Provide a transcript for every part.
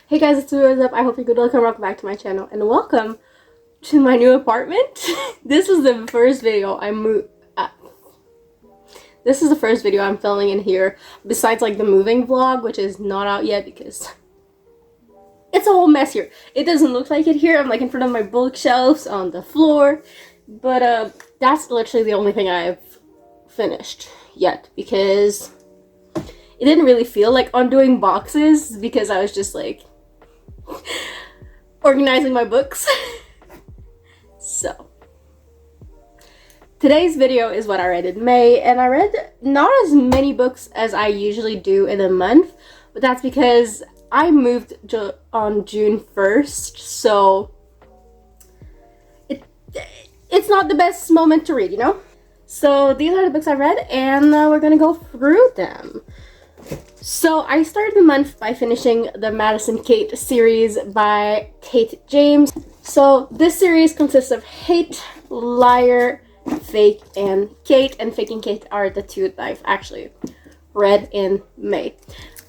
Hey guys, it's What's Up. I hope you're good. Welcome back to my channel and welcome to my new apartment. This is the first video This is the first video I'm filming in here besides like the moving vlog, which is not out yet because it's a whole mess here. It doesn't look like it here. I'm like in front of my bookshelves on the floor, but that's literally the only thing I've finished yet because it didn't really feel like undoing boxes because I was just like organizing my books. So today's video is what I read in May, and I read not as many books as I usually do in a month, but that's because I moved on June 1st, so it's not the best moment to read, you know? So these are the books I read, and we're gonna go through them. So I started the month by finishing the Madison Kate series by Kate James. So this series consists of Hate, Liar, Fake, and Kate. And Fake and Kate are the two that I've actually read in May.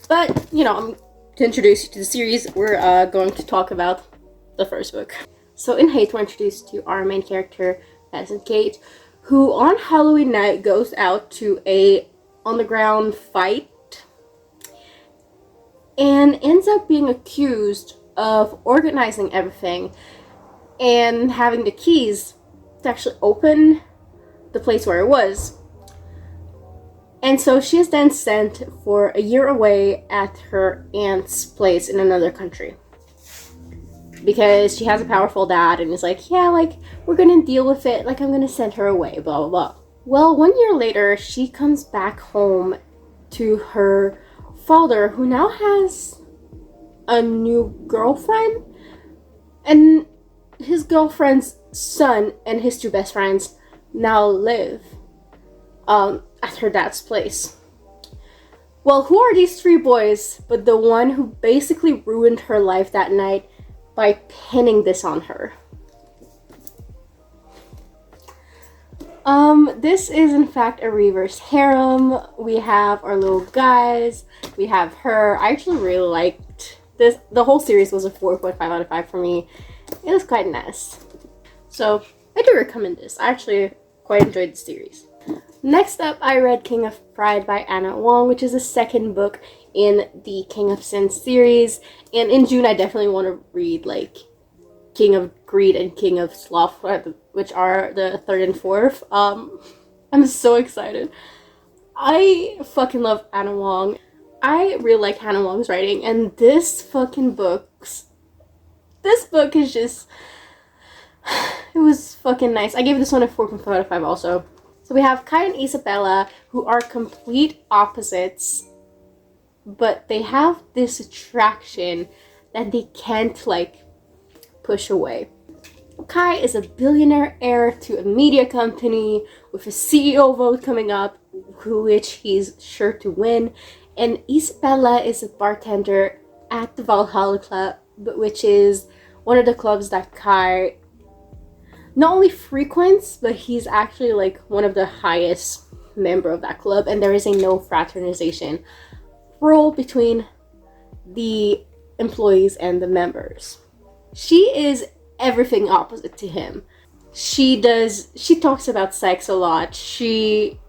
But, you know, to introduce you to the series, we're going to talk about the first book. So in Hate, we're introduced to our main character, Madison Kate, who on Halloween night goes out to a on-the-ground fight and ends up being accused of organizing everything and having the keys to actually open the place where it was. And so she is then sent for a year away at her aunt's place in another country because she has a powerful dad and is like, yeah, like, we're gonna deal with it, like, I'm gonna send her away, blah blah blah. Well, 1 year later, she comes back home to her father, who now has a new girlfriend, and his girlfriend's son and his two best friends now live at her dad's place. Well, who are these three boys but the one who basically ruined her life that night by pinning this on her? This is in fact a reverse harem. We have our little guys, we have her. I actually really liked this. The whole series was a 4.5 out of 5 for me. It was quite nice. So I do recommend this. I actually quite enjoyed the series. Next up, I read King of Pride by Anna Wong, which is the second book in the King of Sin series. And in June, I definitely want to read like King of Greed and King of Sloth, which are the third and fourth. I'm so excited. I fucking love Anna Wong. I really like Anna Wong's writing, and this book is just, it was fucking nice. I gave this one a 4.5 out of 5 also. So we have Kai and Isabella, who are complete opposites, but they have this attraction that they can't like push away. Kai is a billionaire heir to a media company with a CEO vote coming up, which he's sure to win. And Isabella is a bartender at the Valhalla Club, which is one of the clubs that Kai not only frequents, but he's actually like one of the highest member of that club. And there is a no fraternization rule between the employees and the members. She is everything opposite to him. She talks about sex a lot. She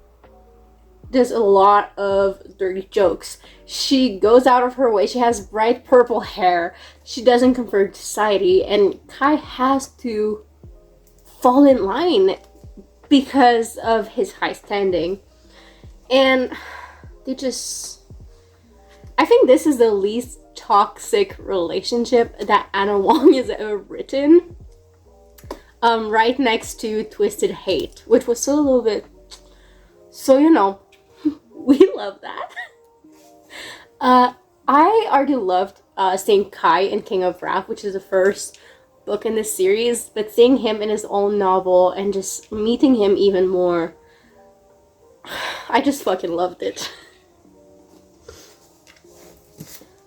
does a lot of dirty jokes. She goes out of her way. She has bright purple hair. She doesn't conform to society, and Kai has to fall in line because of his high standing. And I think this is the least toxic relationship that Anna Wong has ever written. Right next to Twisted Hate, which was still a little bit, so you know, we love that. I already loved seeing Kai in King of Wrath, which is the first book in this series, but seeing him in his own novel and just meeting him even more, I just fucking loved it.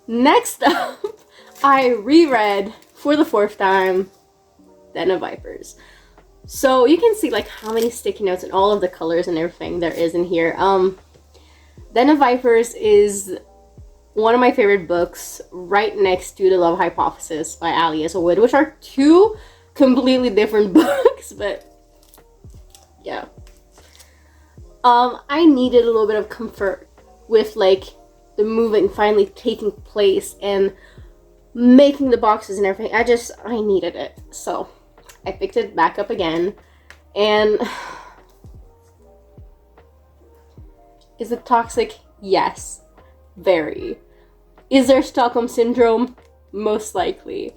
Next up, I reread for the fourth time Den of Vipers. So you can see like how many sticky notes and all of the colors and everything there is in here. Den of Vipers is one of my favorite books, right next to The Love Hypothesis by Alice Wood, which are two completely different books, but yeah. I needed a little bit of comfort with like the moving finally taking place and making the boxes and everything. I needed it. So I picked it back up again. And is it toxic? Yes. Very. Is there Stockholm Syndrome? Most likely.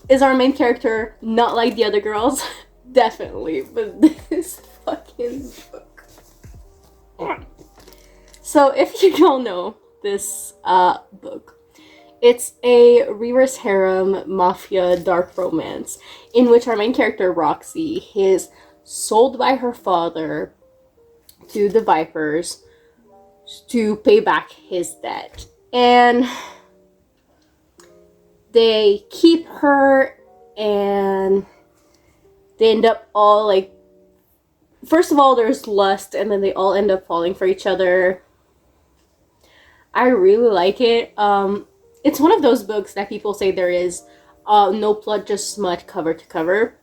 Is our main character not like the other girls? Definitely. But this fucking book. So if you don't know this book, it's a reverse harem mafia dark romance in which our main character Roxy is sold by her father to the Vipers to pay back his debt. And they keep her and they end up all like, first of all there's lust and then they all end up falling for each other. I really like it. It's one of those books that people say there is no plot, just smut cover to cover.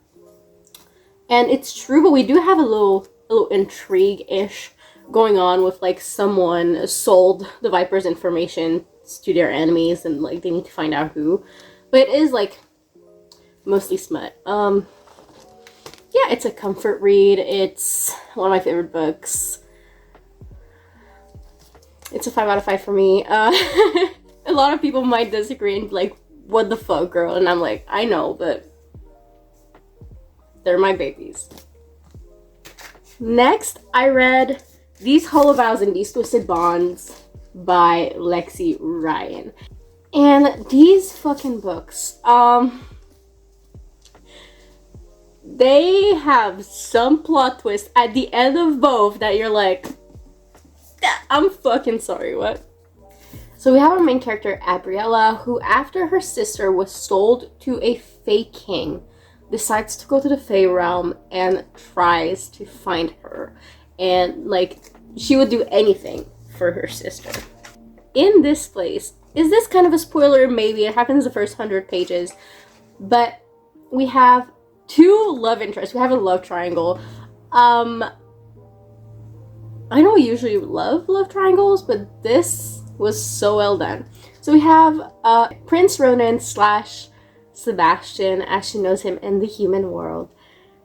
And it's true, but we do have a little intrigue-ish going on with like someone sold the Vipers information to their enemies and like they need to find out who. But it is like mostly smut. Yeah, it's a comfort read. It's one of my favorite books. It's a 5 out of 5 for me. A lot of people might disagree and be like, what the fuck, girl? And I'm like, I know, but they're my babies. Next, I read These Hollow Vows and These Twisted Bonds by Lexi Ryan. And these fucking books, they have some plot twist at the end of both that you're like, I'm fucking sorry, what? So we have our main character, Abriella, who after her sister was sold to a Fae king, decides to go to the Fae realm and tries to find her. And, like, she would do anything for her sister. In this place, is this kind of a spoiler? Maybe. It happens the first 100 pages. But we have two love interests. We have a love triangle. I don't usually love triangles, but this was so well done. So we have Prince Ronan / Sebastian, as she knows him in the human world,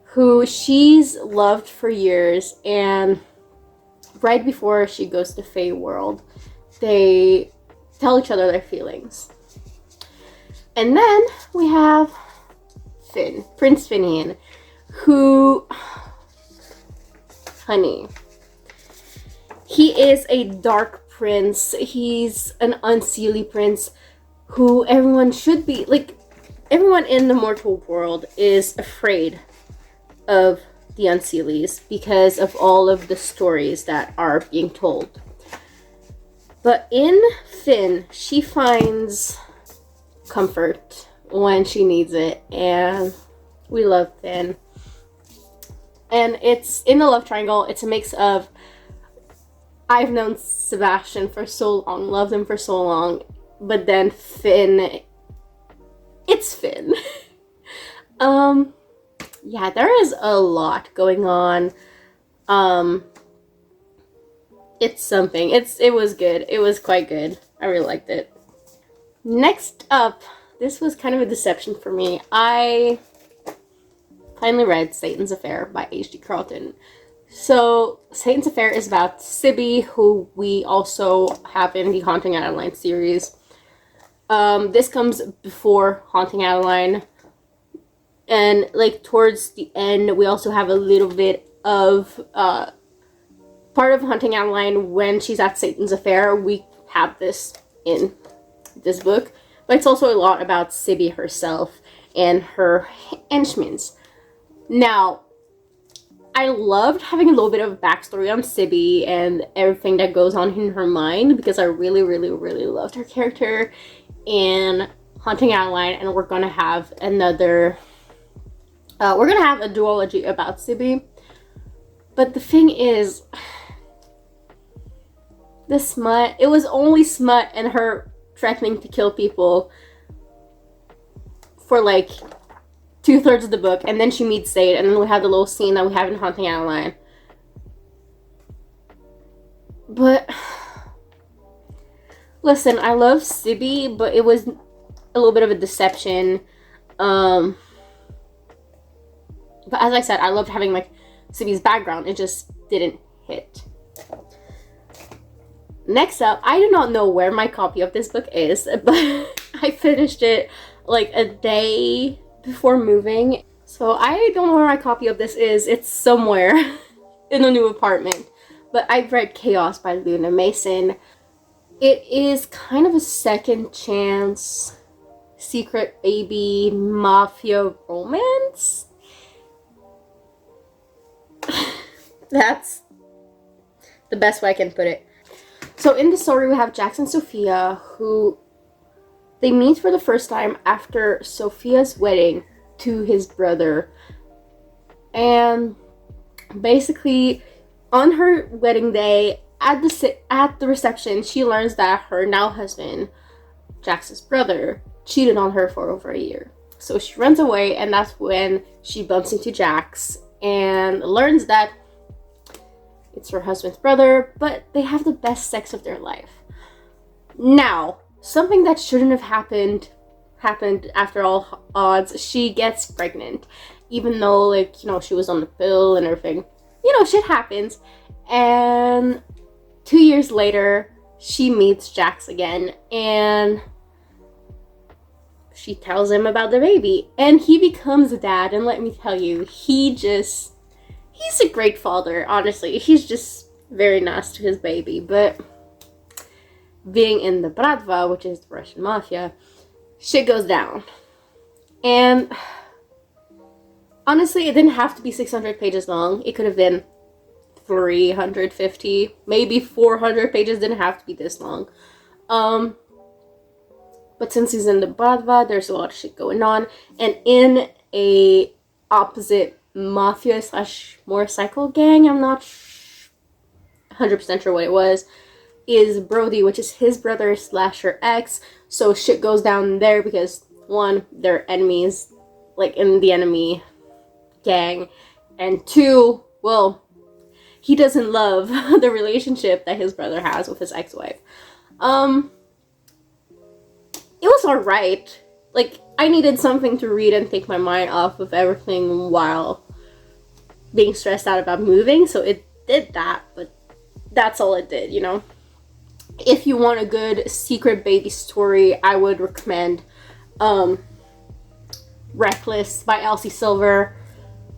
who she's loved for years, and right before she goes to Fae world, they tell each other their feelings. And then we have Finn, Prince Finian, who, honey, he is a dark prince. He's an unseelie prince who everyone should be, like, everyone in the mortal world is afraid of the unseelies because of all of the stories that are being told. But in Finn, she finds comfort when she needs it, and we love Finn. And it's in the love triangle. It's a mix of, I've known Sebastian for so long, loved him for so long, but then Finn, it's Finn. Yeah, there is a lot going on. It's something. It was good. It was quite good. I really liked it. Next up, this was kind of a deception for me. I finally read Satan's Affair by H.D. Carlton. So, Satan's Affair is about Sibby, who we also have in the Haunting Adeline series. This comes before Haunting Adeline. And, like, towards the end, we also have a little bit of, part of Haunting Adeline when she's at Satan's Affair. We have this in this book. But it's also a lot about Sibby herself and her henchmen. Now, I loved having a little bit of backstory on Sibby and everything that goes on in her mind, because I really, really, really loved her character in Haunting Adeline, and we're gonna have another, we're gonna have a duology about Sibby. But the thing is, the smut, it was only smut and her threatening to kill people for like 2/3 of the book, and then she meets Sade, and then we have the little scene that we have in Haunting Adeline. But listen, I love Sibby, but it was a little bit of a deception. But as I said, I loved having like Sibby's background. It just didn't hit. Next up, I do not know where my copy of this book is, but I finished it like a day before moving. So I don't know where my copy of this is. It's somewhere in a new apartment. But I've read Chaos by Luna Mason. It is kind of a second chance secret baby mafia romance. That's the best way I can put it. So in the story, we have Jax and Sophia, who they meet for the first time after Sophia's wedding to his brother. And basically, on her wedding day, at the reception, she learns that her now husband, Jax's brother, cheated on her for over a year. So she runs away, and that's when she bumps into Jax and learns that it's her husband's brother, but they have the best sex of their life. Now, something that shouldn't have happened after all odds. She gets pregnant, even though, like, you know, she was on the pill and everything. You know, shit happens. And 2 years later, she meets Jax again, and she tells him about the baby, and he becomes a dad. And let me tell you, he's a great father, honestly. He's just very nice to his baby. But being in the Bratva, which is the Russian mafia, shit goes down. And honestly, it didn't have to be 600 pages long. It could have been 350, maybe 400 pages. Didn't have to be this long. But since he's in the Bratva, there's a lot of shit going on. And in a opposite mafia / motorcycle gang, I'm not 100% sure what it was, is Brody, which is his brother / her ex. So shit goes down there because, one, they're enemies, like in the enemy gang, and two, well, he doesn't love the relationship that his brother has with his ex-wife. It was alright. Like, I needed something to read and take my mind off of everything while being stressed out about moving, so it did that, but that's all it did, you know? If you want a good secret baby story, I would recommend Reckless by Elsie Silver.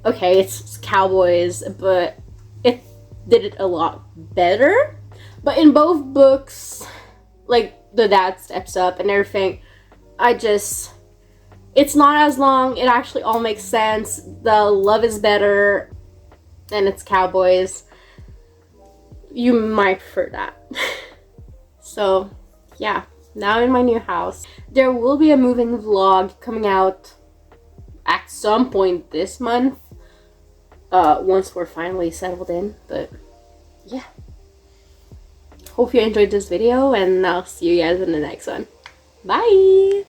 Okay, it's cowboys, but it did it a lot better. But in both books, like, the dad steps up and everything. It's not as long. It actually all makes sense. The love is better, and it's cowboys. You might prefer that. So, yeah. Now in my new house. There will be a moving vlog coming out at some point this month. Once we're finally settled in. But, yeah. Hope you enjoyed this video, and I'll see you guys in the next one. Bye!